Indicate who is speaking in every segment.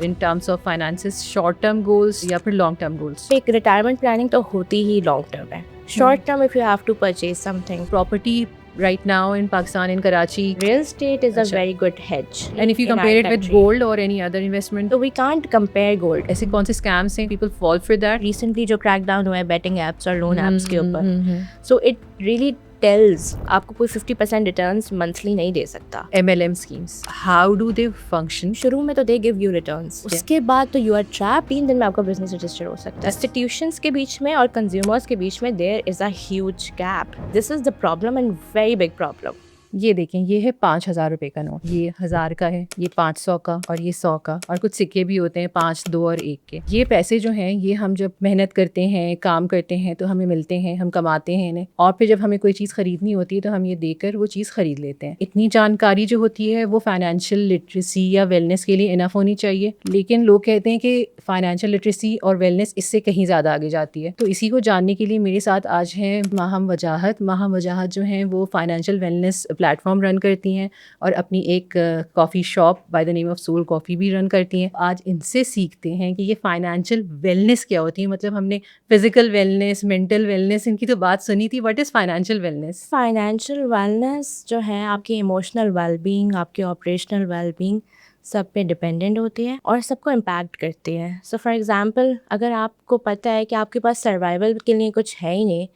Speaker 1: In terms of finances, short term goals या फिर long term goals?
Speaker 2: एक retirement planning तो होती ही लॉन्ग टर्म है. Short term if you have to purchase something.
Speaker 1: Property right now in Pakistan, in Karachi,
Speaker 2: Real estate is a
Speaker 1: Achha.
Speaker 2: very good hedge.
Speaker 1: and if you
Speaker 2: in our
Speaker 1: compare it with
Speaker 2: country.
Speaker 1: gold or any other investment,
Speaker 2: So we can't compare gold.
Speaker 1: ऐसे कौन से scams हैं people fall for that?
Speaker 2: Recently जो crackdown हुआ है betting apps और loan apps के ऊपर,
Speaker 1: हम्म.
Speaker 2: so it really tells आपको कोई 50% returns monthly नहीं दे सकता.
Speaker 1: MLM schemes, how do they function?
Speaker 2: शुरू में तो दे गिव यू रिटर्न्स, उसके बाद तो यू आर ट्रैप. 3 दिन में आपका बिजनेस रजिस्टर हो सकता है. इंस्टीट्यूशंस के बीच में और कंज्यूमर्स के बीच में there is a huge gap. This is the problem and very big problem.
Speaker 1: ये देखें, ये है 5,000 रुपए का नोट, ये 1000 का है, ये 500 का और ये 100 का, और कुछ सिक्के भी होते हैं 5, 2 और 1 के. ये पैसे जो हैं ये हम जब मेहनत करते हैं, काम करते हैं तो hमें मिलते हैं, हम कमाते हैं इन्हें, और फिर जब हमें कोई चीज़ खरीदनी होती है तो हम ये देकर वो चीज़ खरीद लेते हैं. इतनी जानकारी जो होती है वो फाइनेंशियल लिटरेसी या वेलनेस के लिए इनफ होनी चाहिए, लेकिन लोग कहते हैं कि फाइनेंशियल लिटरेसी और वेलनेस इससे कहीं ज़्यादा आगे जाती है. तो इसी को जानने के लिए मेरे साथ आज हैं माहम वजाहत. माहम वजाहत जो हैं वो फाइनेंशियल वेलनेस प्लेटफॉर्म रन करती हैं और अपनी एक coffee shop by the name of soul coffee भी रन करती हैं. आज इनसे सीखते हैं कि ये फाइनेंशियल वेलनेस क्या होती है. मतलब हमने फिजिकल वेलनेस, मेंटल वेलनेस, इनकी तो बात सुनी थी. What is financial wellness?
Speaker 2: Financial wellness जो है आपकी इमोशनल वेलबींग, आपकी ऑपरेशनल वेलबींग सब पे डिपेंडेंट होती है और सबको इम्पैक्ट करती है. सो फॉर एग्जांपल अगर आपको पता है कि आपके पास सर्वाइवल के लिए कुछ है ही नहीं,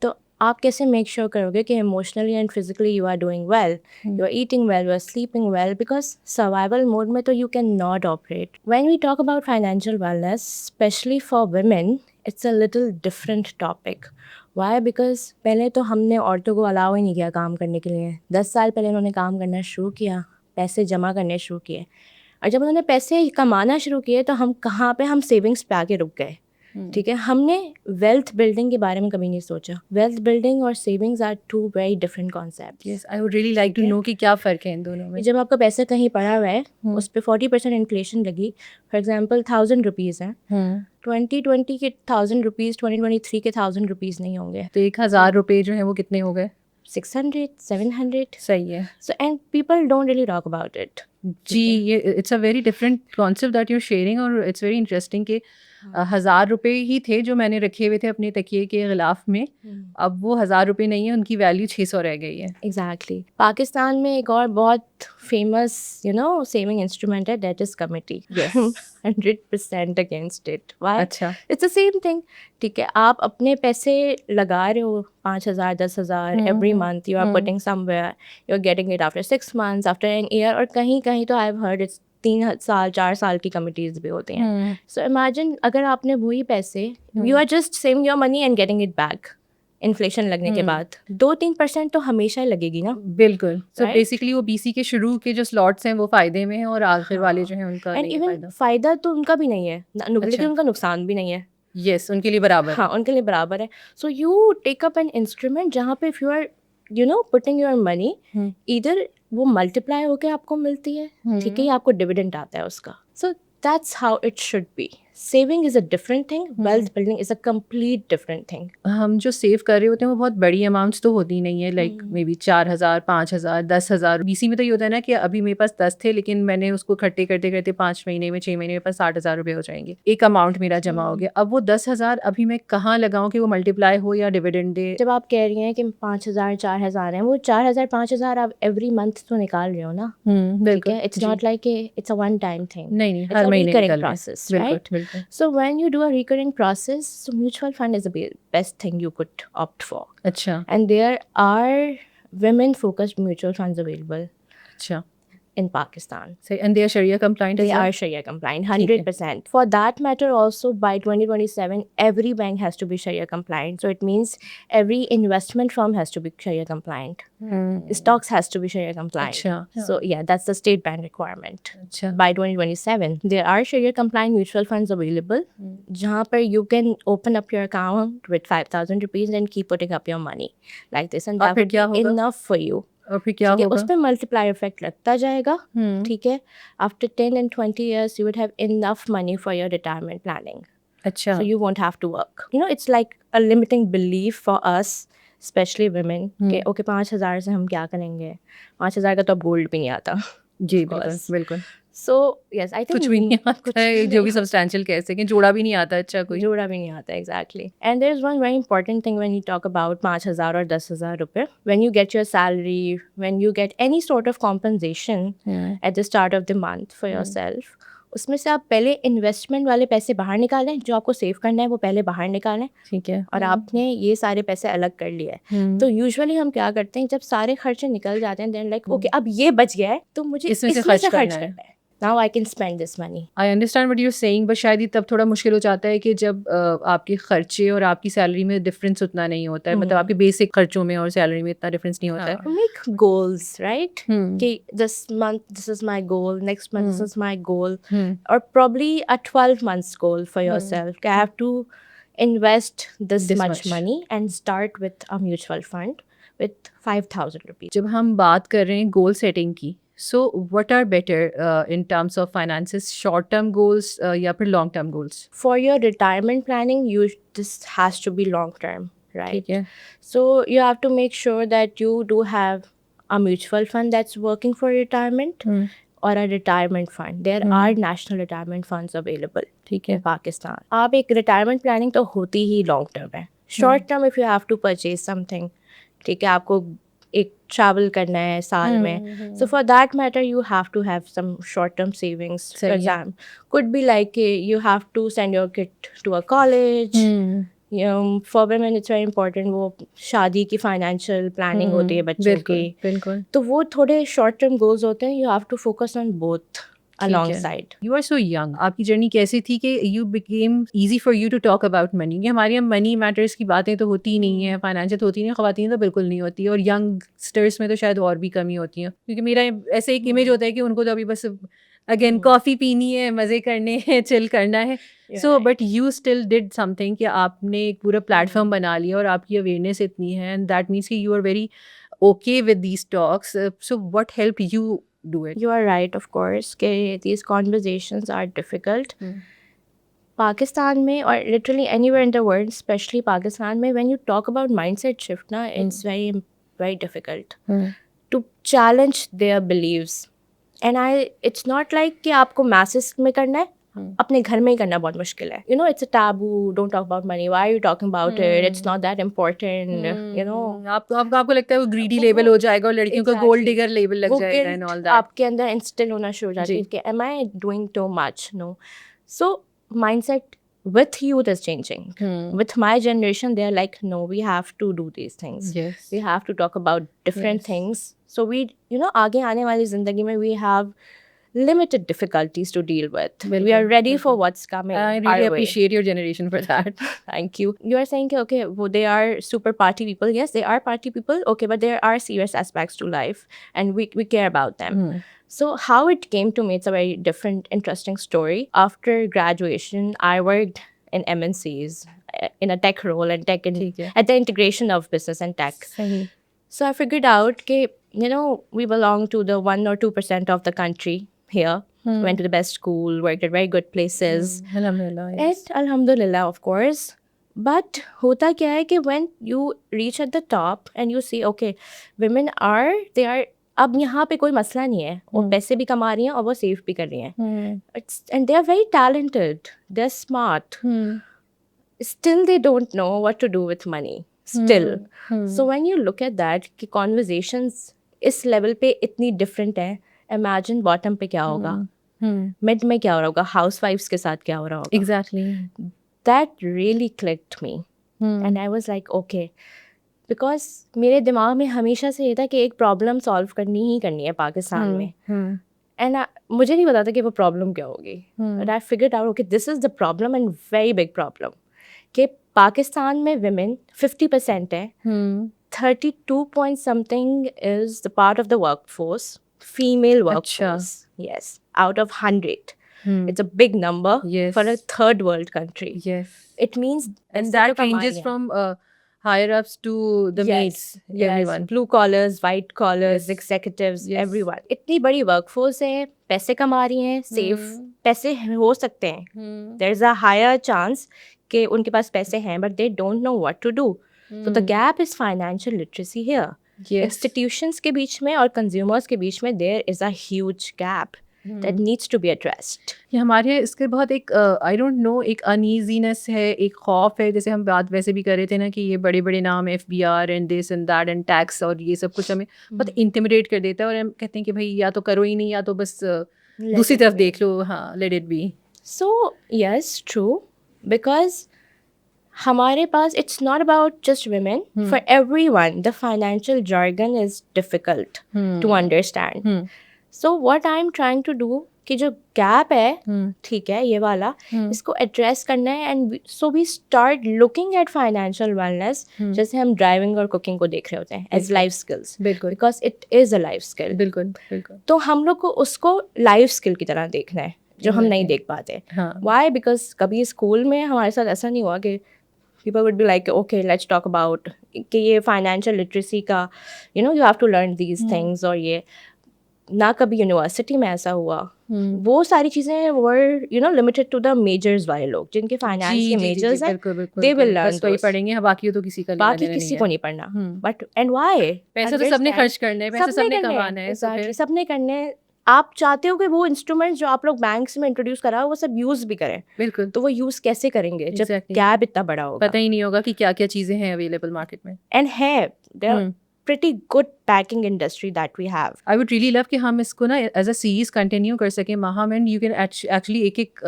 Speaker 2: तो आप कैसे मेक श्योर करोगे कि emotionally and physically you are doing well, you are eating well, you are sleeping well, because survival mode में तो you can not operate. When we talk about financial wellness specially for women, it's a little different topic. Why? Because पहले तो हमने औरतों को allow ही नहीं किया काम करने के लिए. 10 साल पहले उन्होंने काम करना शुरू किया, पैसे जमा करने शुरू किए, और जब उन्होंने पैसे कमाना शुरू किए तो हम कहाँ पे, हम सेविंग्स पे आके रुक गए. ठीक है, हमने वेल्थ बिल्डिंग के बारे में कभी नहीं सोचा. वेल्थ बिल्डिंग और savings are 2 very different concept.
Speaker 1: Yes, I would really like to know कि क्या फ़र्क है इन दोनों में.
Speaker 2: जब आपका पैसा कहीं पड़ा हुआ है, उस पर 40% इन्फ्लेशन लगी, फॉर एग्जाम्पल 1000 रुपीज़ है, 2020 के 1000 रुपीज़ 2023 के 1000 रुपीज़ नहीं होंगे.
Speaker 1: तो 1,000 रुपए जो है वो कितने हो गए?
Speaker 2: 600, 700.
Speaker 1: सही है.
Speaker 2: So and people don't really talk about it.
Speaker 1: जी, ये it's a very different concept that you are sharing, और इट्स वेरी इंटरेस्टिंग कि 1,000 रुपए ही थे जो मैंने रखे हुए थे अपने तकिए के गिलाफ में. अब वो 1,000 रुपए नहीं है, उनकी वैल्यू 600 रह गई है.
Speaker 2: एग्जैक्टली. पाकिस्तान में एक और बहुत फेमस सेविंग इंस्ट्रूमेंट है, that is committee. 100% against it. Why?
Speaker 1: अच्छा.
Speaker 2: It's the same thing. ठीक है, आप अपने पैसे लगा रहे हो 5,000 10,000 every month, you are putting somewhere, you are getting it after 6 months, after an year, और कहीं कहीं तो आई हैव हर्ड इट्स 3 साल 4 साल की कमिटीज भी होती हैं. सो इमेजिन अगर आपने वही पैसे, you are just saving your money and getting it back. Inflation लगने के बाद 2-3% तो हमेशा ही लगेगी ना.
Speaker 1: बिल्कुल. सो
Speaker 2: Right?
Speaker 1: बेसिकली वो बीसी के शुरू के जो स्लॉट्स हैं वो फायदे में हैं और आखिर वाले जो हैं उनका
Speaker 2: एंड
Speaker 1: नहीं है
Speaker 2: इवन
Speaker 1: फायदा.
Speaker 2: फायदा तो उनका भी नहीं है, लेकिन उनका नुकसान भी नहीं है.
Speaker 1: यस, उनके लिए बराबर.
Speaker 2: हाँ, उनके लिए बराबर है. So you take up an instrument जहाँ पे if you are putting your money, इधर वो मल्टीप्लाई होके आपको मिलती है, ठीक है, या आपको डिविडेंड आता है उसका. So that's how it should B. Saving is a different thing, wealth building is a complete different thing.
Speaker 1: हम जो सेव कर रहे होते हैं वो बहुत बड़ी अमाउंट्स तो होती नहीं है, लाइक मे बी 4,000, 5,000, 10,000. बीसी में तो ये होता है ना कि अभी मेरे पास 10 थे लेकिन मैंने उसको इकट्ठे करते करते 5 महीने में 6 महीने में 60,000 रुपए हो जाएंगे. एक अमाउंट मेरा जमा हो गया. अब वो 10,000 अभी मैं कहाँ लगाऊं कि वो मल्टीप्लाई हो या डिविडेंड दे.
Speaker 2: जब आप कह रही हैं कि 5,000 4,000 हैं, वो 4,000 5,000 आप एवरी मंथ तो निकाल रहे हो ना.
Speaker 1: बिल्कुल.
Speaker 2: It's not like it's a one time thing.
Speaker 1: नहीं, हर महीने निकल
Speaker 2: प्रोसेस,
Speaker 1: बिल्कुल
Speaker 2: राइट?
Speaker 1: बिल्कुल.
Speaker 2: So when you do a recurring process, so mutual fund is the best thing you could opt for.
Speaker 1: अच्छा.
Speaker 2: And there are women-focused mutual funds available
Speaker 1: अच्छा.
Speaker 2: in Pakistan.
Speaker 1: सही. And they are शरिया compliant.
Speaker 2: They are Sharia compliant, 100%. For that matter, also by 2027, every bank has to be Sharia compliant. So it means every investment firm has to be Sharia compliant. Stocks has to be Sharia compliant.
Speaker 1: अच्छा.
Speaker 2: So yeah, that's the state bank requirement.
Speaker 1: अच्छा.
Speaker 2: By 2027, there are Sharia compliant mutual funds available, जहाँ पर you can open up your account with 5,000 rupees and keep putting up your money like this, and
Speaker 1: और
Speaker 2: that
Speaker 1: फिर
Speaker 2: would
Speaker 1: क्या
Speaker 2: be
Speaker 1: होगा?
Speaker 2: enough for you.
Speaker 1: और फिर क्या
Speaker 2: ठीक है,
Speaker 1: होगा?
Speaker 2: उस पर मल्टीप्लाई इफेक्ट लगता जाएगा. ठीक है, after 10 and 20 years you would have enough money for your retirement planning.
Speaker 1: अच्छा.
Speaker 2: So you won't have to work. It's like a limiting belief for us, especially women, कि okay 5,000 से हम क्या करेंगे, 5,000 का तो अब गोल्ड भी नहीं आता.
Speaker 1: जी
Speaker 2: Of
Speaker 1: बिल्कुल
Speaker 2: course.
Speaker 1: बिल्कुल.
Speaker 2: So yes, I think
Speaker 1: कुछ भी नहीं
Speaker 2: कुछ
Speaker 1: आता है
Speaker 2: भी
Speaker 1: जो भी
Speaker 2: नहीं
Speaker 1: सब्सटेंशियल कह सकें, जोड़ा भी नहीं आता अच्छा कोई।
Speaker 2: जोड़ा भी नहीं आता exactly. And there's one very important thing when you talk about 5,000 और 10,000 रुपए. When you get your salary, when you get any sort of compensation at the start of the month for yourself, उसमें से आप पहले investment वाले पैसे बाहर निकालें, जो आपको सेव करना है वो पहले बाहर निकालें,
Speaker 1: ठीक है।
Speaker 2: और आपने ये सारे पैसे अलग कर लिए हैं। तो यूजुअली हम क्या करते हैं, जब सारे खर्चे निकल जाते हैं, देन लाइक ओके अब ये बच गया है तो मुझे
Speaker 1: इसमें से
Speaker 2: इसमें
Speaker 1: खर्च
Speaker 2: से खर्च
Speaker 1: करना है।
Speaker 2: करना है, now I can spend this money.
Speaker 1: I understand what you are saying, but शायद ये तब थोड़ा मुश्किल हो जाता है कि जब आपके खर्चे और आपकी सैलरी में डिफरेंस उतना नहीं होता है, मतलब आपके बेसिक खर्चों में और सैलरी में इतना डिफरेंस नहीं होता है।
Speaker 2: मेक गोल्स राइट, कि this month this is my goal, next month this is my goal, और probably a 12 months goal for yourself. I have to invest this
Speaker 1: This
Speaker 2: much
Speaker 1: much.
Speaker 2: money and start with a mutual fund with 5,000 rupees.
Speaker 1: जब हम बात कर रहे हैं goal setting की, so what are better in terms of finances, short term goals या फिर long term goals?
Speaker 2: For your retirement planning, this has to be long term, right?
Speaker 1: ठीक है।
Speaker 2: So you have to make sure that you do have a mutual fund that's working for retirement, or a retirement fund. There are national retirement funds available.
Speaker 1: ठीक
Speaker 2: in
Speaker 1: है।
Speaker 2: Pakistan. आप एक retirement planning तो होती ही long term है. Short term if you have to purchase something, ठीक है, आपको एक travel करना है साल में. So for that matter you have to have some short term savings. For
Speaker 1: सही है।
Speaker 2: example, could be like you have to send your kid to a college. For women it's very important, वो शादी की financial planning होती है बच्चों की.
Speaker 1: बिल्कुल।
Speaker 2: तो वो थोड़े short term goals होते हैं. You have to focus on both alongside.
Speaker 1: You are so young, आपकी जर्नी कैसी थी कि you became easy for you to talk about money? कि हमारे यहाँ मनी मैटर्स की बातें तो होती ही नहीं है, फाइनेंशियल तो होती नहीं है, ख़वातीन तो बिल्कुल नहीं होती, और यंगस्टर्स में तो शायद और भी कमी होती है, क्योंकि मेरा ऐसे एक इमेज होता है कि उनको तो अभी बस अगेन कॉफ़ी पीनी है, मज़े करने हैं, चिल करना है। So but you still did something कि आपने एक पूरा प्लेटफॉर्म बना लिया और आपकी अवेयरनेस इतनी है, एंड दैट मीन्स कि you are very okay with these talks. So what help you do it?
Speaker 2: You are right, of course, कि these conversations are difficult. Pakistan में, or literally anywhere in the world, especially Pakistan में, when you talk about mindset shift, ना, it's very, very difficult to challenge their beliefs. And it's not like कि आपको masses में करना है, अपने घर में ही करना बहुत मुश्किल है. You know, it's a taboo. Don't talk about money. Why are you talking about it? It's not that important. You know,
Speaker 1: आपको लगता है वो ग्रीडी लेवल हो जाएगा और लड़कियों का गोल्ड डिगर लेवल लग
Speaker 2: वो
Speaker 1: जाएगा
Speaker 2: guilt
Speaker 1: एंड ऑल दैट.
Speaker 2: आपके अंदर इंस्टिल होना शुरू हो जाती है कि am I doing too much? No. So mindset with youth is changing. With my generation, they're like, no, we have to do these things.
Speaker 1: Yes.
Speaker 2: We have to talk about different things. So we, you know, आगे आने वाली जिंदगी में we have limited difficulties to deal with. We are ready for what's coming.
Speaker 1: I
Speaker 2: our
Speaker 1: really
Speaker 2: way.
Speaker 1: appreciate your generation for that.
Speaker 2: Thank you. You are saying, okay, well, they are super party people. Yes, they are party people. Okay, but there are serious aspects to life, and we care about them. So how it came to me, it's a very different, interesting story. After graduation, I worked in MNCs in a tech role and at the integration of business and tech. So I figured out that, you know, we belong to the 1 or 2% of the country here. Went to the best school, worked at very good places.
Speaker 1: Alhamdulillah. Yes.
Speaker 2: And Alhamdulillah, of course. But hota kya hai कि when you reach at the top and you see, okay, women they are, अब यहाँ पे कोई मसला नहीं है, वो पैसे भी कमा रही हैं और वो सेव भी कर रही हैं. And they are very talented, they're smart. Still they don't know what to do with money. Still. So when you look at that, कि conversations इस level पे इतनी different है, imagine bottom पे क्या होगा, mid में क्या हो रहा होगा, housewives के साथ क्या हो रहा होगा.
Speaker 1: Exactly.
Speaker 2: That really clicked me. And I was like, okay. Because मेरे दिमाग में हमेशा से ये था कि एक प्रॉब्लम सॉल्व करनी ही करनी है पाकिस्तान में. एंड मुझे नहीं पता था कि वो प्रॉब्लम क्या होगी. But I figured out, okay, this is the problem and very big problem, कि पाकिस्तान में विमेन 50% है. 32 point something is the part of the workforce, female workforce. Yes, out of 100. It's a big number for a third world country.
Speaker 1: Yes.
Speaker 2: It means,
Speaker 1: and that ranges from higher ups to the maids, everyone.
Speaker 2: Blue collars, white collars, executives, everyone. इतनी बड़ी workforce है, पैसे कमा रही हैं, safe पैसे हो सकते हैं. There's a higher chance कि उनके पास पैसे हैं, but they don't know what to do. So the gap is financial literacy here. Institutions के बीच में और consumers के बीच में there is a huge gap. that needs to be addressed.
Speaker 1: कि हमारे यहाँ इसके बहुत एक आई डोंट नो एक अनईजीनेस है, एक खौफ है। जैसे हम बात वैसे भी कर रहे थे ना कि ये बड़े बड़े नाम FBI and this and that and tax और ये सब कुछ हमें बहुत इंटिमिडेट कर देता है, और हम कहते हैं कि भाई या तो करो ही नहीं, या तो बस दूसरी तरफ देख लो, हाँ, let it be.
Speaker 2: So yes, true, because हमारे पास it's not about just women. For everyone, the financial jargon is difficult to understand. So what I'm trying to do कि जो गैप है, ठीक है, ये वाला, इसको एड्रेस करना है, and so we start looking at financial wellness जैसे हम ड्राइविंग और कुकिंग को देख रहे होते हैं एज लाइफ स्किल्स,
Speaker 1: बिल्कुल,
Speaker 2: because it is a life skill.
Speaker 1: बिल्कुल बिल्कुल।
Speaker 2: तो हम लोग को उसको लाइफ स्किल की तरह देखना है, जो हम नहीं देख पाते। वाई? बिकॉज कभी स्कूल में हमारे साथ ऐसा नहीं हुआ कि people would be like, okay, let's talk about कि ये financial literacy का, you know, you have to learn these things, और ये ना कभी यूनिवर्सिटी में ऐसा हुआ। वो सारी चीज़ें were, you know, limited to the majors वाले लोग जिनके फाइनेंस के मेजर्स हैं, they will learn
Speaker 1: वही
Speaker 2: those.
Speaker 1: पढ़ेंगे, बाकी तो किसी का
Speaker 2: बाकी किसी को नहीं पढ़ना। But and why?
Speaker 1: पैसा तो सबने खर्च करना है, पैसा सबने कमाना है, तो फिर
Speaker 2: सबने करने। आप चाहते हो कि वो इंस्ट्रूमेंट्स जो आप लोग बैंक्स में इंट्रोड्यूस करा वो सब यूज भी करें,
Speaker 1: बिल्कुल,
Speaker 2: तो वो यूज कैसे करेंगे जब
Speaker 1: Exactly.
Speaker 2: गैप इतना बड़ा होगा?
Speaker 1: पता ही नहीं होगा कि क्या क्या चीज़ें हैं अवेलेबल मार्केट में।
Speaker 2: एंड है there pretty good banking industry that we have.
Speaker 1: I would really love कि हम इसको ना एज अ सीरीज कंटिन्यू कर सकें महाम, एंड यू कैन एक्चुअली एक एक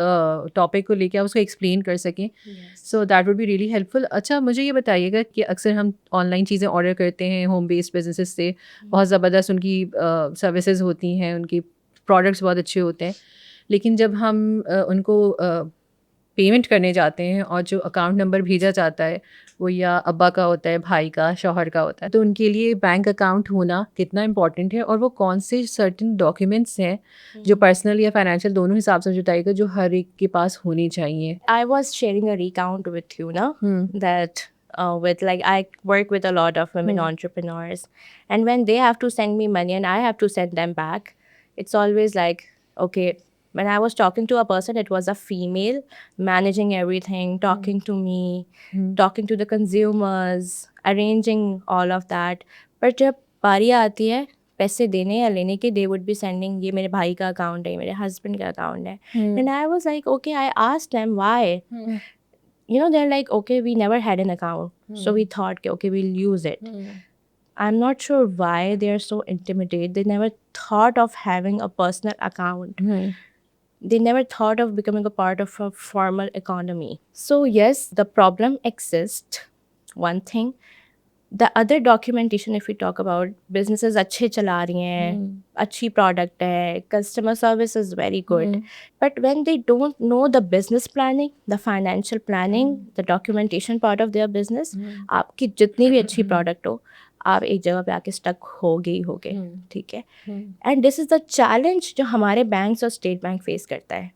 Speaker 1: टॉपिक को लेके आप उसको एक्सप्लेन कर सकें, so that would be really helpful. अच्छा, मुझे ये बताइएगा कि अक्सर हम ऑनलाइन चीज़ें ऑर्डर करते हैं होम बेस्ड बिजनेसेस से, बहुत ज़बरदस्त उनकी सर्विसेज होती हैं, उनकी प्रोडक्ट्स बहुत अच्छे होते हैं, लेकिन जब हम उनको पेमेंट करने जाते हैं और जो अकाउंट नंबर भेजा जाता है वो या अब्बा का होता है, भाई का, शौहर का होता है, तो उनके लिए बैंक अकाउंट होना कितना इम्पॉर्टेंट है, और वो कौन से सर्टेन डॉक्यूमेंट्स हैं जो पर्सनल या फाइनेंशियल दोनों हिसाब से जुटाएगा जो हर एक के पास होनी चाहिए?
Speaker 2: I was sharing a recount with you now that with like I work with a lot of women entrepreneurs, and when they have to send me money and I have to send them back, it's always like, okay, when I was talking to a person, it was a female managing everything, talking to me, talking to the consumers, arranging all of that. But जब बारी आती है पैसे देने या लेने के, they would be sending, ये मेरे भाई का अकाउंट है, ये मेरे हस्बैंड का अकाउंट है, and I was like, okay, I asked them why. You know, they're like, okay, we never had an account, so we thought, okay, we'll use it. I'm not sure why they're so intimidated. They never thought of having a personal account. They never thought of becoming a part of a formal economy. So yes, the problem exists. One thing. The other documentation, if we talk about businesses अच्छे चला रही हैं, अच्छी product है, customer service is very good. But when they don't know the business planning, the financial planning, the documentation part of their business, आपकी जितनी भी अच्छी product हो, आप एक जगह पे आके स्टक होगे ही होगे, ठीक है? And this is the challenge जो हमारे बैंक्स और स्टेट बैंक फेस करता है,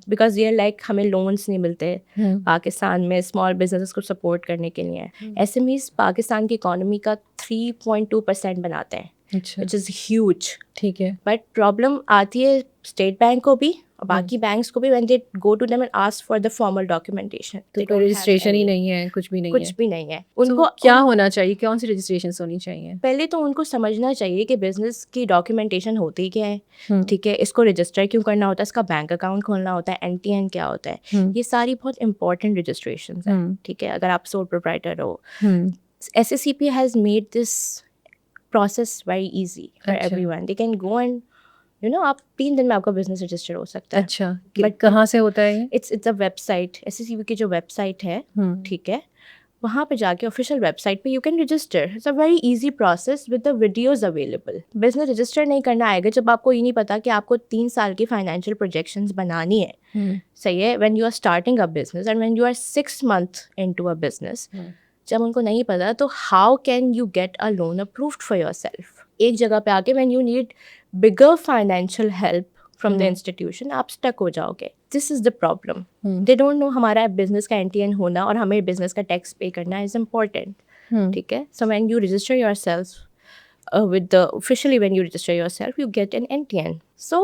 Speaker 2: बिकॉज ये लाइक हमें लोन्स नहीं मिलते पाकिस्तान में स्मॉल बिजनेसेस को सपोर्ट करने के लिए। SMEs पाकिस्तान की इकोनॉमी का 3.2% बनाते हैं, विच इज़ ह्यूज, ठीक है? बट प्रॉब्लम आती है स्टेट बैंक को भी और बाकी बैंक्स को भी, when they go to them and ask for the formal documentation,
Speaker 1: तो कोई रजिस्ट्रेशन ही नहीं है, कुछ भी नहीं है।
Speaker 2: उनको
Speaker 1: क्या होना चाहिए, कौन सी रजिस्ट्रेशन होनी चाहिए?
Speaker 2: पहले तो उनको समझना चाहिए कि बिजनेस की डॉक्यूमेंटेशन होती क्या है, ठीक है? इसको रजिस्टर क्यों करना होता है, इसका बैंक अकाउंट खोलना होता है, NTN क्या होता है, ये सारी बहुत इंपॉर्टेंट रजिस्ट्रेशन है, ठीक है? अगर आप सोल प्रोप्राइटर हो, SSCP has made this process very easy for everyone. They can go and आप 3 दिन में आपका बिजनेस रजिस्टर हो सकता है।
Speaker 1: अच्छा, बट कहाँ से होता है?
Speaker 2: इट्स अ वेबसाइट, SSCP की जो वेबसाइट है, ठीक है, वहाँ पे जाके ऑफिशियल वेबसाइट पे you can register. It's a very easy process with the videos available. Business register नहीं करना आएगा जब आपको ये नहीं पता कि आपको 3 साल की फाइनेंशियल प्रोजेक्शंस बनानी है, सही है? When you are starting a business and when you are 6 months into a business, जब उनको नहीं पता तो how can you get a loan approved for yourself? एक जगह पे आके when you need bigger financial help from the institution आप स्टक हो जाओगे। This is the problem. They don't know हमारा बिजनेस का NTN होना और हमें बिजनेस का टैक्स पे करना इज इम्पॉर्टेंट, ठीक है? So when you register yourself with the officially when you register yourself you get an NTN. So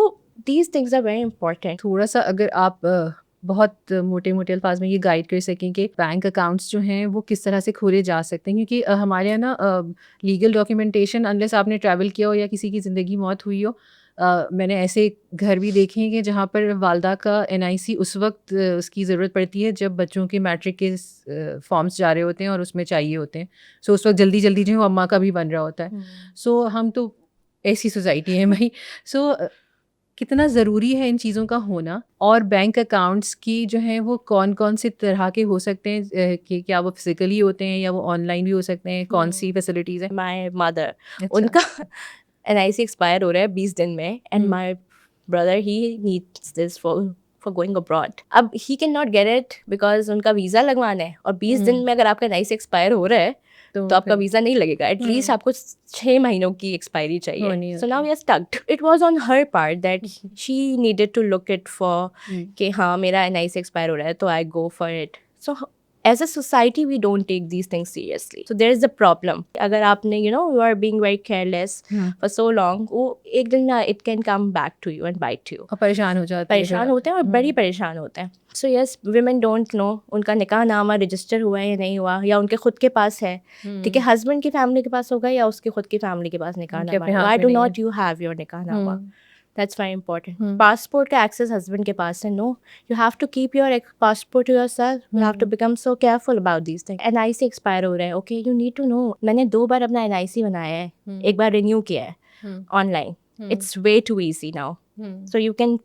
Speaker 2: these things are very important.
Speaker 1: थोड़ा सा अगर आप बहुत मोटे मोटे अल्फाज में ये गाइड कर सकें कि बैंक अकाउंट्स जो हैं वो किस तरह से खोले जा सकते हैं, क्योंकि हमारे यहाँ ना लीगल डॉक्यूमेंटेशन अनलेस आपने ट्रैवल किया हो या किसी की ज़िंदगी मौत हुई हो, मैंने ऐसे घर भी देखे हैं कि जहाँ पर वालदा का NIC उस वक्त उसकी ज़रूरत पड़ती है जब बच्चों के मैट्रिक के फॉर्म्स जा रहे होते हैं और उसमें चाहिए होते हैं। सो उस वक्त जल्दी जल्दी जो है वो अम्मा का भी बन रहा होता है। सो हम तो ऐसी सोसाइटी है भाई। सो कितना ज़रूरी है इन चीज़ों का होना, और बैंक अकाउंट्स की जो है वो कौन कौन से तरह के हो सकते हैं, कि क्या वो फिजिकली होते हैं या वो ऑनलाइन भी हो सकते हैं, कौन सी फैसिलिटीज़ हैं?
Speaker 2: माय मदर,
Speaker 1: अच्छा।
Speaker 2: उनका NIC एक्सपायर हो रहा है 20 दिन में, and my brother he needs this for going abroad. अब he can not get it because उनका वीज़ा लगवाना है, और 20 दिन में अगर आपका NIC एक्सपायर हो रहा है तो आपका वीज़ा नहीं लगेगा. एटलीस्ट आपको 6 महीनों की एक्सपायरी चाहिए. So now we are stuck. It was on her part that she needed to look it for कि हाँ मेरा NIC एक्सपायर हो रहा है तो I go for it. So as a society we don't take these things seriously, so there is the problem. अगर आपने you are being very careless for so long, वो एक दिन ना it can come back to you and bite you.
Speaker 1: और परेशान हो जाते हैं,
Speaker 2: परेशान होते हैं और बड़ी परेशान होते हैं. So yes, women don't know उनका निकाह नामा रजिस्टर हुआ है या नहीं हुआ, या उनके खुद के पास है. ठीक है, हस्बैंड की फैमिली के पास होगा या उसके खुद की फैमिली के पास निकाह नामा है. Why do not you have your निकाह नामा? That's very important. Passport का access husband के पास है. No, you have to keep your passport to yourself. You have to become so careful about these things. NIC expire हो रहा है. Okay, you need to know. मैंने 2 बार अपना NIC बनाया है. एक बार renew किया है online. It's way too easy now. So you can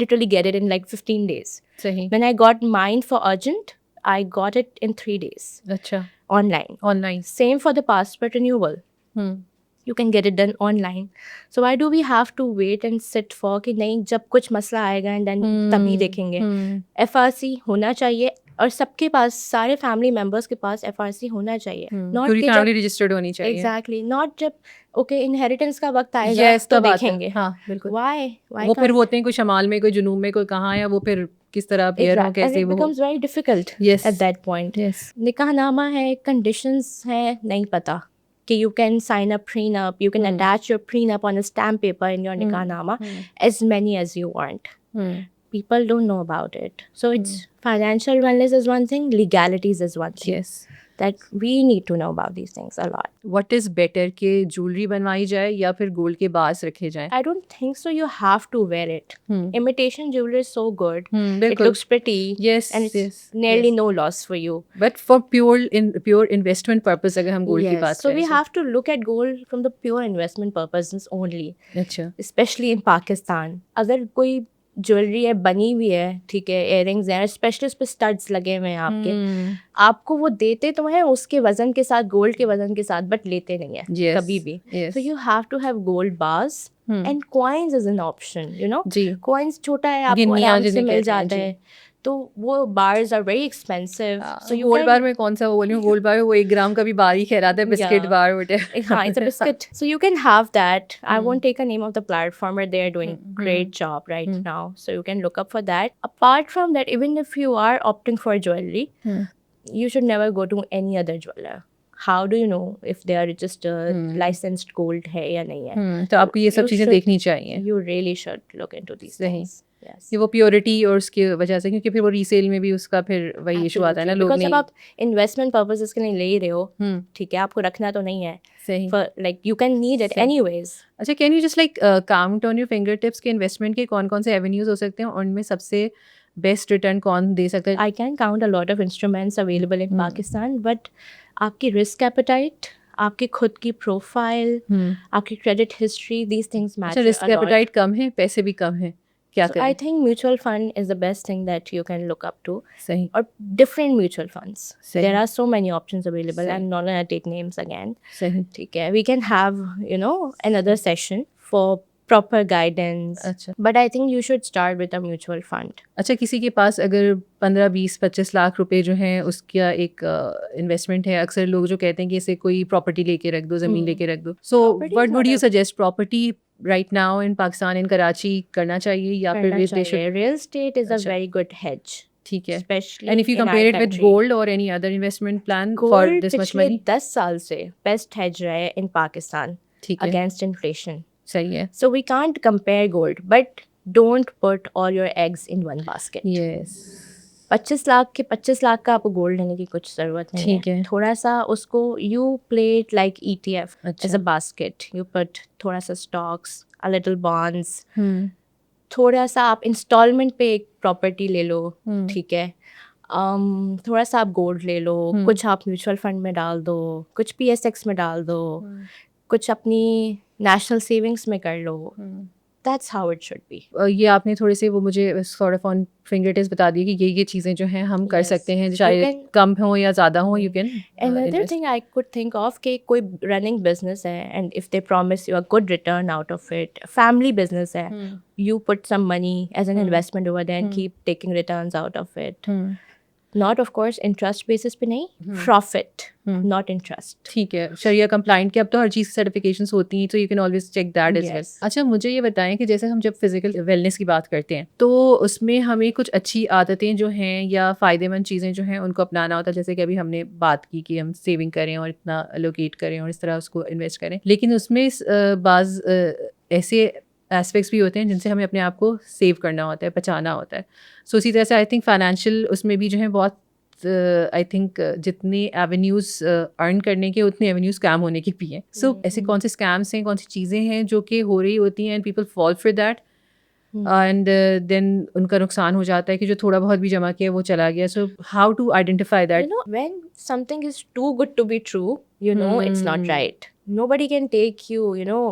Speaker 2: literally get it in like 15 days.
Speaker 1: सही.
Speaker 2: When I got mine for urgent, I got it in 3 days.
Speaker 1: अच्छा.
Speaker 2: Online. Same for the passport renewal. You can get it done online. So why do we have to wait and sit for कि नहीं जब कुछ मसला आएगा and then तभी देखेंगे. FRC होना चाहिए, और सबके पास, सारे फैमिली मेंबर्स के पास FRC होना चाहिए. Not
Speaker 1: पूरी
Speaker 2: कि
Speaker 1: फैमिली रजिस्टर्ड होनी चाहिए.
Speaker 2: Exactly. Not जब okay इनहेरिटेंस का वक्त आएगा तो देखेंगे.
Speaker 1: हाँ बिल्कुल.
Speaker 2: Why
Speaker 1: वो फिर वो होते हैं कोई शमाल में, कोई जुनूब में, कोई कहाँ, या वो फिर किस तरह पेयर हो, कैसे वो.
Speaker 2: It becomes very difficult at that point.
Speaker 1: Yes.
Speaker 2: निकाह नामा है, conditions है, नहीं पता कि you can sign a prenup, you can attach your prenup on a stamp paper in your nikah nama, as many as you want. People don't know about it. So it's financial wellness is one thing, legalities is one thing.
Speaker 1: Yes.
Speaker 2: That we need to know about these things a lot.
Speaker 1: What is better कि jewellery बनवाई जाए या फिर gold के bars रखे जाएं?
Speaker 2: I don't think so. You have to wear it. Imitation jewelry is so good. It looks pretty.
Speaker 1: Yes.
Speaker 2: And it's nearly no loss for you.
Speaker 1: But for pure investment purpose अगर हम gold की बात
Speaker 2: so
Speaker 1: करें,
Speaker 2: we have to look at gold from the pure investment purposes only.
Speaker 1: अच्छा.
Speaker 2: Especially in Pakistan. अगर कोई jewellery है बनी हुई है, ठीक है, इयररिंग्स हैं, स्पेशली उस पर स्टड्स लगे हुए हैं आपके, आपको वो देते तो हैं उसके वजन के साथ, गोल्ड के वजन के साथ, बट लेते नहीं है कभी भी. So you have to have gold bars and coins is an option, coins छोटा है, आपको आराम से मिल जाता है. तो वो bars are very expensive. So you
Speaker 1: gold बार में कौन सा वो बोलियो, गोल्ड बार वो 1 ग्राम का भी बार ही कहलाता है, बिस्किट बार वोटे.
Speaker 2: हाँ, it's a biscuit. So you can have that. I won't take a name of the platform, but they are doing great job right now. So you can look up for that. Apart from that, even if you are opting for jewelry, you should never go to any other jeweler. How do you know if they are registered, licensed gold है या नहीं है?
Speaker 1: तो आपको ये सब चीज़ें देखनी चाहिए.
Speaker 2: You really should look into these things. Yes.
Speaker 1: ये वो प्योरिटी और उसकी वजह से, क्योंकि फिर वो रीसेल में भी उसका फिर वही इशू आता है ना, लोग नहीं.
Speaker 2: जब आप इन्वेस्टमेंट पर्पसेस के लिए ले रहे हो, ठीक है, आपको रखना तो नहीं है.
Speaker 1: सही.
Speaker 2: Like you can need it anyways.
Speaker 1: अच्छा, can you just like count on your finger tips के इन्वेस्टमेंट के कौन कौन से एवेन्यूज हो सकते हैं, और उनमें सबसे बेस्ट रिटर्न कौन दे सकता है?
Speaker 2: I can count a lot of instruments available in Pakistan, but आपकी रिस्क एपेटाइट, आपकी खुद की प्रोफाइल, आपकी credit history, these things matter.
Speaker 1: अच्छा, रिस्क एपेटाइट कम है, पैसे भी कम है, क्या करें?
Speaker 2: I think mutual fund is the best thing that you can look up to.
Speaker 1: सही.
Speaker 2: Or different mutual funds.
Speaker 1: सही.
Speaker 2: There are so many options available. I'm not going to take names again.
Speaker 1: सही.
Speaker 2: ठीक है, we can have another session for proper guidance.
Speaker 1: अच्छा.
Speaker 2: But I think you should start with a mutual fund.
Speaker 1: अच्छा, किसी के पास अगर 15, 20, 25 लाख रुपए जो हैं उसका एक इन्वेस्टमेंट है, अक्सर लोग जो कहते हैं कि इसे कोई प्रॉपर्टी लेके रख दो, ज़मीन लेके रख दो. So what would you suggest? Property right now in Pakistan, in Karachi करना चाहिए या फिर
Speaker 2: real estate is a very good hedge.
Speaker 1: ठीक है.
Speaker 2: Especially
Speaker 1: and if you compare it with gold or any other investment plan
Speaker 2: gold
Speaker 1: for this much money,
Speaker 2: 10 साल से best hedge रहा है in Pakistan against inflation.
Speaker 1: सही है.
Speaker 2: So we can't compare gold, but don't put all your eggs in one basket.
Speaker 1: Yes.
Speaker 2: 25 lakh का आपको gold लेने की कुछ ज़रूरत नहीं है.
Speaker 1: ठीक है.
Speaker 2: थोड़ा सा उसको you play it like ETF as a basket. You put थोड़ा सा stocks, a little bonds,
Speaker 1: हम्म
Speaker 2: थोड़ा सा आप इंस्टॉलमेंट पे एक प्रॉपर्टी ले लो,
Speaker 1: हम्म
Speaker 2: ठीक है, थोड़ा सा आप गोल्ड ले लो, कुछ आप म्यूचुअल फंड में डाल दो, कुछ PSX में डाल दो, कुछ अपनी नेशनल सेविंग्स में कर लो. That's how it should be.
Speaker 1: ये आपने थोड़े से वो मुझे sort of on finger tips बता दिए कि ये चीज़ें जो हैं हम कर
Speaker 2: Yes.
Speaker 1: सकते हैं,
Speaker 2: You
Speaker 1: चाहे
Speaker 2: can-
Speaker 1: कम हो या ज़्यादा हो, you can
Speaker 2: Another thing I could think of कि कोई running business है and if they promise you a good return out of it, family business है, you put some money as an investment over there and keep taking returns out of it. Not of course interest basis पे नहीं, profit, not interest.
Speaker 1: ठीक है, शरिया complaint की अब तो हर चीज़ की certifications होती हैं, तो you can always check that as well.
Speaker 2: Yes.
Speaker 1: अच्छा, मुझे ये बताएं कि जैसे हम जब फिजिकल वेलनेस की बात करते हैं तो उसमें हमें कुछ अच्छी आदतें जो हैं या फ़ायदेमंद चीज़ें जो हैं उनको अपनाना होता है. जैसे कि अभी हमने बात की कि हम सेविंग करें और इतना एलोकेट करें और इस तरह उसको इन्वेस्ट करें, लेकिन उसमें बाज़ ऐसे एस्पेक्ट्स भी होते हैं जिनसे हमें अपने आप को सेव करना होता है, बचाना होता है. सो इसी तरह से आई थिंक फाइनेंशियल उसमें भी जो है बहुत आई थिंक जितने एवेन्यूज़ अर्न करने के उतने एवेन्यूज स्कैम होने के भी हैं. सो ऐसे कौन से स्कैम्स हैं, कौन सी चीज़ें हैं जो कि हो रही होती हैं and people fall for that and then उनका नुकसान हो जाता है कि जो थोड़ा बहुत भी जमा किया वो चला गया. So how to identify
Speaker 2: You
Speaker 1: that?
Speaker 2: know, when something is too good to be true, you know it's not right. Nobody can take you, you know,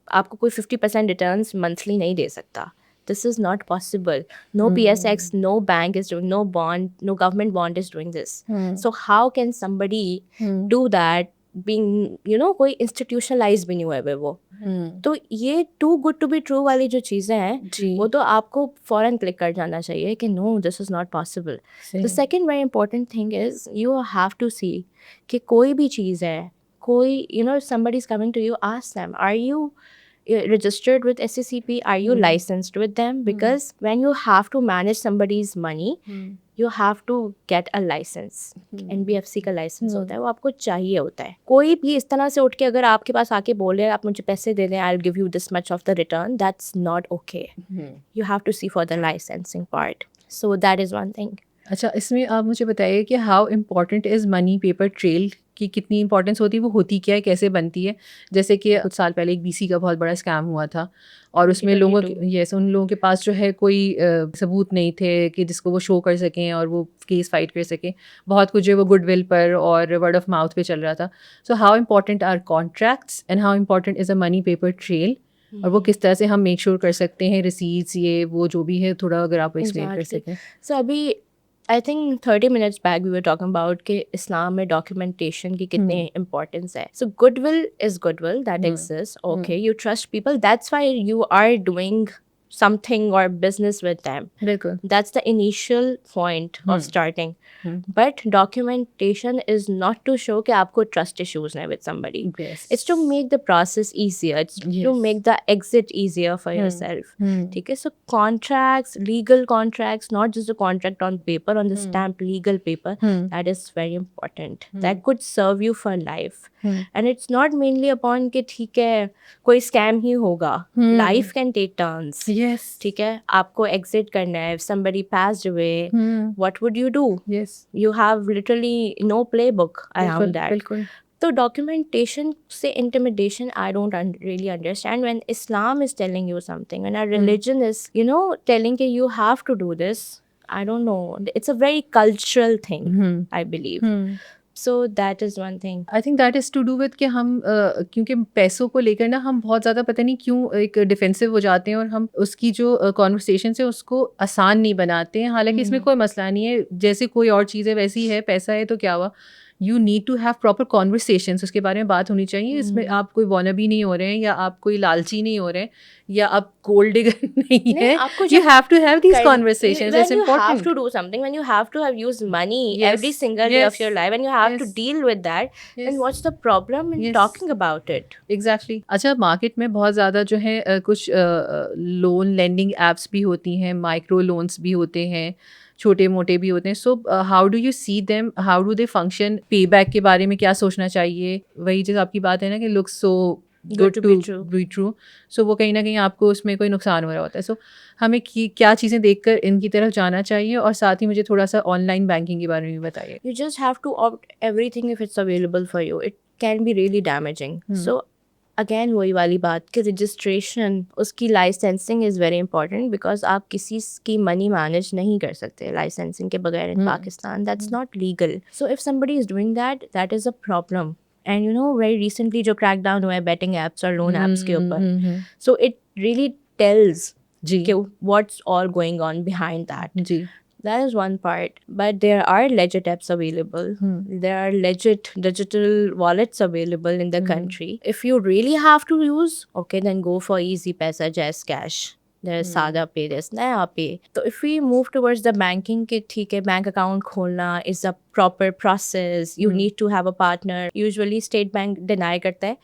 Speaker 2: आपको कोई 50% returns monthly नहीं दे सकता. This is not possible. No PSX, no bank is doing, no bond, no government bond is doing this. So how can somebody do that being, you know, कोई institutionalized भी नहीं हुआ है वो. तो ये too good to be true वाली जो चीज़ें हैं
Speaker 1: जी.
Speaker 2: वो तो आपको फ़ौरन क्लिक कर जाना चाहिए कि no, this is not possible. The second very important thing is you have to see कि कोई भी चीज़ है, कोई, you know, if somebody is coming to you, ask them, are you registered with SCCP? Are you licensed with them? Because when you have to manage somebody's money, you have to get a license. NBFC का licence होता है, वो आपको चाहिए होता है. कोई भी इस तरह से उठ के अगर आपके पास आके बोले आप मुझे पैसे दे दें, I'll give you this much of the return, that's not okay. You have to see for the licensing part. So that is one thing.
Speaker 1: अच्छा, इसमें आप मुझे बताइए कि how important is money paper trail की कितनी इंपॉर्टेंस होती है, वो होती क्या है, कैसे बनती है? जैसे कि कुछ साल पहले एक BC का बहुत बड़ा स्कैम हुआ था और उसमें लोगों उन लोगों के पास जो है कोई सबूत नहीं थे कि जिसको वो शो कर सकें और वो केस फाइट कर सकें. बहुत कुछ जो है वो गुडविल पर और वर्ड ऑफ माउथ पे चल रहा था. So how important are contracts and how important is a money paper trail, और वो किस तरह से हम मेक श्योर कर सकते हैं, रिसीट्स ये वो जो भी है, थोड़ा अगर आप एक्सप्लेन कर सकें.
Speaker 2: So अभी I think 30 minutes back we were talking about कि इस्लाम में documentation की कितनी importance है. So goodwill is goodwill that exists. Okay, you trust people. That's why you are doing something or business with them.
Speaker 1: बिल्कुल.
Speaker 2: That's the initial point of starting. But documentation is not to show कि आपको trust issues हैं with somebody.
Speaker 1: Yes.
Speaker 2: It's to make the process easier. It's to make the exit easier for yourself. ठीक है? So contracts, legal contracts, not just a contract on paper, on the stamped legal paper, that is very important. That could serve you for life. And it's not mainly upon कि ठीक है कोई scam ही होगा. Life can take turns.
Speaker 1: Yes.
Speaker 2: ठीक है, आपको exit करना है. If somebody passed away, what would you do?
Speaker 1: Yes.
Speaker 2: You have literally no playbook around that.
Speaker 1: बिल्कुल.
Speaker 2: So documentation से intimidation, I don't really understand. When Islam is telling you something, when our religion is, you know, telling you you have to do this, I don't know. It's a very cultural thing, I believe. So that is one thing.
Speaker 1: I think that is to do with कि हम क्योंकि पैसों को लेकर ना हम बहुत ज़्यादा पता नहीं क्यों एक डिफेंसिव हो जाते हैं और हम उसकी जो कॉन्वर्सेशन है उसको आसान नहीं बनाते हैं. हालांकि इसमें कोई मसला नहीं है, जैसे कोई और चीज़ है वैसी है, पैसा है तो क्या हुआ. You need to have proper conversations, उसके बारे में बात होनी चाहिए. इसमें आप कोई वॉनबी नहीं हो रहे हैं या आप कोई लालची नहीं हो रहे हैं या आप गोल्ड डिगर नहीं है. You have to have these conversations. It's
Speaker 2: When you have
Speaker 1: important.
Speaker 2: to do something, when you have to have used money
Speaker 1: Yes.
Speaker 2: every single day of your life, and you have to
Speaker 1: Yes.
Speaker 2: deal with that,
Speaker 1: Yes.
Speaker 2: then what's the problem in
Speaker 1: Yes.
Speaker 2: talking about it?
Speaker 1: Exactly. अच्छा, market में बहुत ज़्यादा जो है कुछ loan lending apps भी होती हैं, माइक्रो लोन्स भी होते हैं, छोटे मोटे भी होते हैं. सो how do you see them, how do they function, पे बैक के बारे में क्या सोचना चाहिए? वही जो आपकी बात है ना कि looks so good to be true, so वो कहीं ना कहीं आपको उसमें कोई नुकसान हो रहा होता है. सो हमें क्या चीज़ें देखकर इनकी तरफ जाना चाहिए, और साथ ही मुझे थोड़ा सा ऑनलाइन बैंकिंग के बारे में भी बताइए.
Speaker 2: You just have to opt everything if it's available for you. It can be really damaging. So again वही वाली बात कि रजिस्ट्रेशन, उसकी licensing is very important, because आप किसी की मनी मैनेज नहीं कर सकते लाइसेंसिंग के बगैर in Pakistan. That's not legal. So if somebody is doing that, that is a problem. And you know very recently जो क्रैक डाउन हुआ है बेटिंग एप्स और लोन एप्स के ऊपर, सो इट रियली टेल्स
Speaker 1: जी
Speaker 2: कि what's all going on behind that.
Speaker 1: Ji.
Speaker 2: That is one part, but there are legit apps available. There are legit digital wallets available in the country. If you really have to use, okay, then go for Easy Paisa, Jazz Cash. There's Sada Pay, there's Naya Pay. So if we move towards the banking, कि ठीक है bank account खोलना is a proper process. You need to have a partner. Usually State Bank deny करता है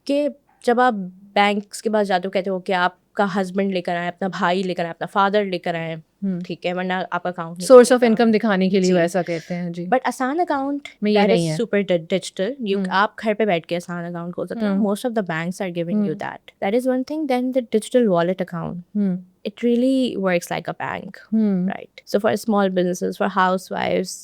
Speaker 2: कि जब आप banks के पास जाते हो कहते हो कि आपका हस्बैंड लेकर आए, अपना भाई लेकर आए, अपना फादर लेकर आए, ठीक है, वरना आपका अकाउंट
Speaker 1: सोर्स ऑफ इनकम दिखाने के लिए वैसा कहते हैं जी.
Speaker 2: बट आसान अकाउंट
Speaker 1: में ये
Speaker 2: दैट
Speaker 1: नहीं
Speaker 2: इज
Speaker 1: है.
Speaker 2: Super digital. यू आप घर पे बैठ के आसान अकाउंट खोल सकते हो. Most of the banks are giving you that. That is one thing. Then the digital wallet account, it really works like a bank, right? So for small businesses, for housewives,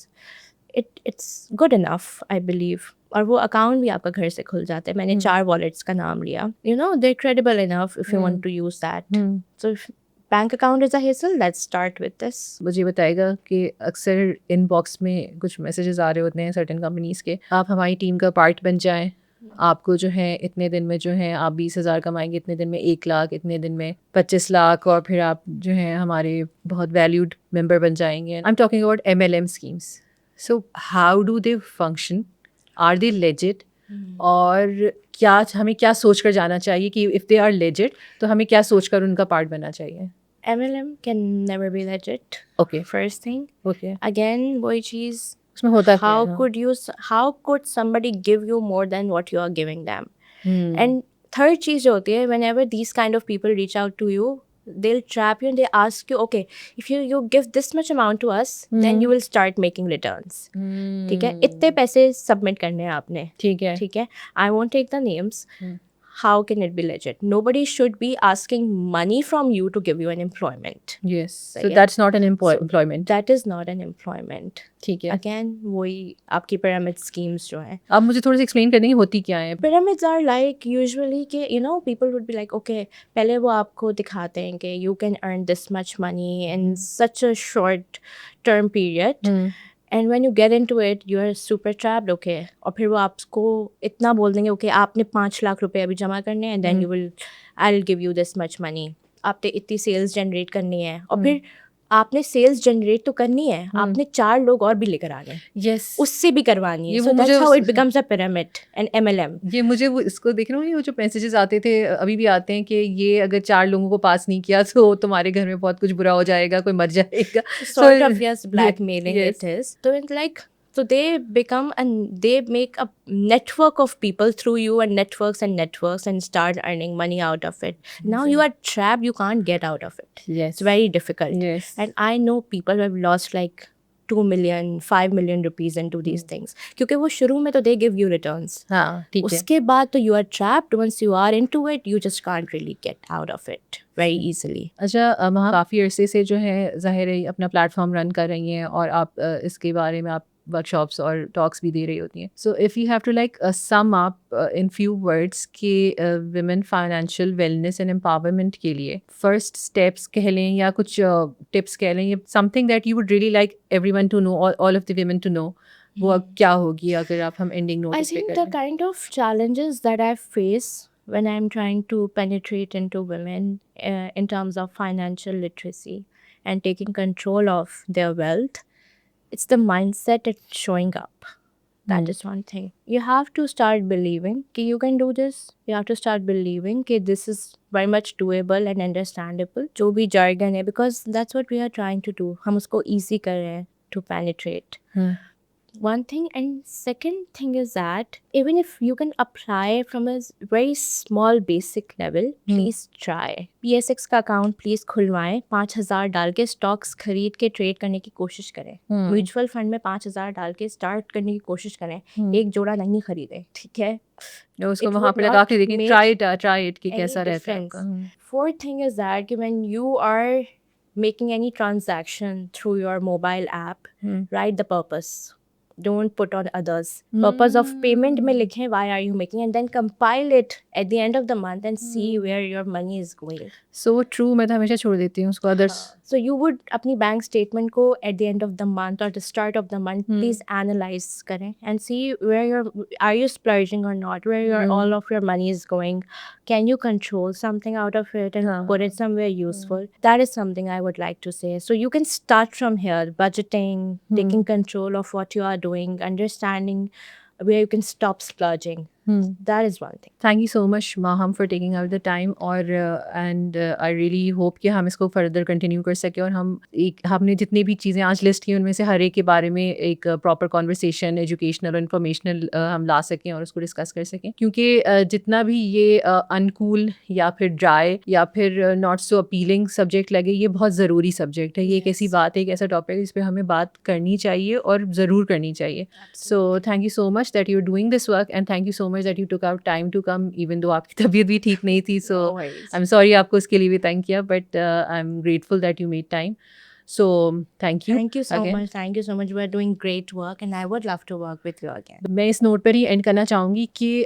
Speaker 2: it's good enough, I believe. और वो account भी आपका घर से खुल जाता है. मैंने 4 वॉलेट्स का नाम लिया. You know, they're credible enough if you want to use that. So if bank account is a hassle, let's start with this.
Speaker 1: मुझे बताएगा कि अक्सर इनबॉक्स में कुछ मैसेजेस आ रहे होते हैं सर्टेन कंपनीज के, आप हमारी टीम का पार्ट बन जाएं, आपको जो है इतने दिन में जो है आप 20,000 कमाएंगे, इतने दिन में 1 लाख, इतने दिन में 25 लाख, और फिर आप जो है हमारे बहुत वैल्यूड मेंबर बन जाएंगे. I am talking about MLM schemes. So how do they function? Are they legit? और क्या हमें क्या सोच कर जाना चाहिए कि इफ़ दे आर लेजिट तो हमें क्या सोच कर उनका पार्ट बनना चाहिए?
Speaker 2: MLM can never be legit.
Speaker 1: Okay.
Speaker 2: First thing.
Speaker 1: Okay.
Speaker 2: Again, वही चीज़,
Speaker 1: उसमें होता क्या
Speaker 2: how
Speaker 1: है?
Speaker 2: how could somebody give you more than what you are giving them? And third चीज़ जो होती है, whenever these kind of people reach out to you, they'll trap you and they ask you, okay, if you give this much amount to us, then you will start making returns. ठीक है, इतने पैसे submit करने हैं आपने.
Speaker 1: ठीक है.
Speaker 2: ठीक है. I won't take the names. How can it be legit? Nobody should be asking money from you to give you an employment.
Speaker 1: Yes. So that's not an employment.
Speaker 2: That is not an employment.
Speaker 1: ठीक है.
Speaker 2: Again, वही आपकी pyramid schemes जो हैं.
Speaker 1: आप मुझे थोड़ा सा एक्सप्लेन कर देंगे होती क्या है?
Speaker 2: Pyramids are like usually कि you know people would be like, okay, पहले वो आपको दिखाते हैं कि you can earn this much money in such a short term period. And when you get into it, you are super trapped, okay. और फिर वो आपको इतना बोल देंगे, okay, आपने 5 लाख रुपए अभी जमा करने हैं, then I'll give you this much money. आपने इतनी सेल्स जनरेट करनी है, और फिर आपने सेल्स जनरेट तो करनी है, आपने 4 लोग और भी लेकर आने,
Speaker 1: yes,
Speaker 2: उससे भी करवानी है. So that's how it becomes a pyramid and MLM.
Speaker 1: ये मुझे वो इसको देख रहा हूँ, वो जो मैसेजेस आते थे अभी भी आते हैं कि ये अगर 4 लोगों को पास नहीं किया तो तुम्हारे घर में बहुत कुछ बुरा हो जाएगा, कोई मर जाएगा.
Speaker 2: Sort of, yes, blackmailing. Yes. It is. So it's like, so they become and they make a network of people through you, and networks and start earning money out of it. Now you are trapped, you can't get out of it.
Speaker 1: Yes.
Speaker 2: It's very difficult.
Speaker 1: Yes.
Speaker 2: And I know people who have lost like 2 million, 5 million rupees into these things. क्योंकि वो शुरू में तो they give you returns.
Speaker 1: हाँ, ठीक है.
Speaker 2: उसके बाद तो you are trapped. Once you are into it, you just can't really get out of it very easily.
Speaker 1: अच्छा, वहाँ काफ़ी अरसे से जो है ज़ाहिर है अपना प्लेटफॉर्म रन कर रही हैं, और आप इसके बारे में आप वर्कशॉप्स और टॉक्स भी दे रही होती हैं. So if you have to like sum up in few words कि women financial wellness and empowerment के लिए फर्स्ट स्टेप्स कह लें या कुछ टिप्स कह लें, something that you would really like everyone to know, all of the women to know, वो क्या होगी अगर आप हम ending note?
Speaker 2: I think the kind of challenges that I face when I'm trying to penetrate into women in terms of financial literacy and taking control of their wealth, it's the mindset it's showing up. That is one thing. You have to start believing that you can do this. You have to start believing that this is very much doable and understandable. जो भी jargon है, because that's what we are trying to do. हम उसको easy कर रहे हैं to penetrate. One thing, and second thing is that even if you can apply from a very small basic level, please try. PSX का account please खुलवाएं, 5,000 डाल के stocks खरीद के ट्रेड करने की कोशिश करें. म्यूचुअल फंड में 5,000 डाल के स्टार्ट करने की कोशिश करें. एक जोड़ा नहीं खरीदें, ठीक है.
Speaker 1: उसको वहाँ पे लगा के देखें, ट्राई इट कि कैसा रहता है.
Speaker 2: Fourth thing is that when you are making any transaction through your mobile app, write the purpose. don't put on others. Purpose of payment में लिखें why are you making, and then compile it at the end of the month and see where your money is going.
Speaker 1: So true, मैं तो हमेशा छोड़ देती हूँ उसको others.
Speaker 2: So you would अपनी बैंक स्टेटमेंट को at the end of the month or the start of the month please analyze करें and see where are you splurging or not, where your all of your money is going, can you control something out of it and put it somewhere useful. That is something I would like to say. So you can start from here, budgeting, taking control of what you are doing, understanding where you can stop splurging. That is one thing.
Speaker 1: Thank you so much Maham for taking out the time. और and I really hope कि हम इसको further continue कर सकें और हमने जितनी भी चीज़ें आज लिस्ट की उनमें से हर एक के बारे में एक प्रॉपर कॉन्वर्सेशन, एजुकेशनल और इन्फॉर्मेशनल हम ला सकें और उसको डिस्कस कर सकें. क्योंकि जितना भी ये अनकूल या फिर ड्राई या फिर नॉट सो अपीलिंग सब्जेक्ट लगे, ये बहुत ज़रूरी सब्जेक्ट है. ये एक ऐसी बात है, एक ऐसा टॉपिक है जिस पर हमें बात करनी चाहिए और ज़रूर करनी चाहिए. So thank you so much that you are doing this work and thank you so much that you took out time to come even though आपकी तबीयत भी ठीक नहीं थी. सो आई एम सॉरी आपको उसके लिए भी थैंक किया, but I am grateful that you made time. So thank you.
Speaker 2: Thank you so
Speaker 1: again.
Speaker 2: much. Thank you so much. We are doing great work and I would love to work with you again.
Speaker 1: मैं इस note पर ही and करना चाहूँगी कि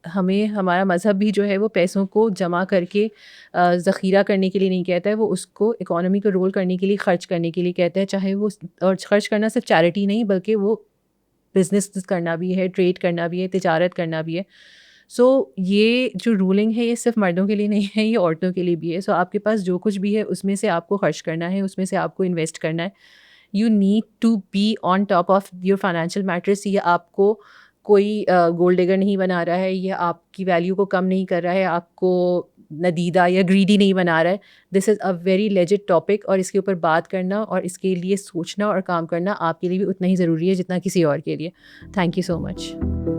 Speaker 1: हमें हमारा मज़हब भी जो है वो पैसों को जमा करके ज़ख़ीरा करने के लिए नहीं कहता है, वो उसको इकोनॉमी को रोल करने के लिए, ख़र्च करने के लिए कहता है. चाहे वो, और ख़र्च करना सिर्फ चैरिटी नहीं बल्कि वो बिज़नेस करना भी है, ट्रेड करना भी है, तिजारत करना भी है. सो ये जो रूलिंग है ये सिर्फ मर्दों के लिए नहीं है, ये औरतों के लिए भी है. सो आपके पास जो कुछ भी है उसमें से आपको खर्च करना है, उसमें से आपको इन्वेस्ट करना है. You need to be on top of your financial matters. ये आपको कोई गोल्ड डिगर नहीं बना रहा है, ये आपकी वैल्यू को कम नहीं कर रहा है, आपको नदीदा या ग्रीडी नहीं बना रहा है. This is a very legit topic और इसके ऊपर बात करना और इसके लिए सोचना और काम करना आपके लिए भी उतना ही ज़रूरी है जितना किसी और के लिए. Thank you so much.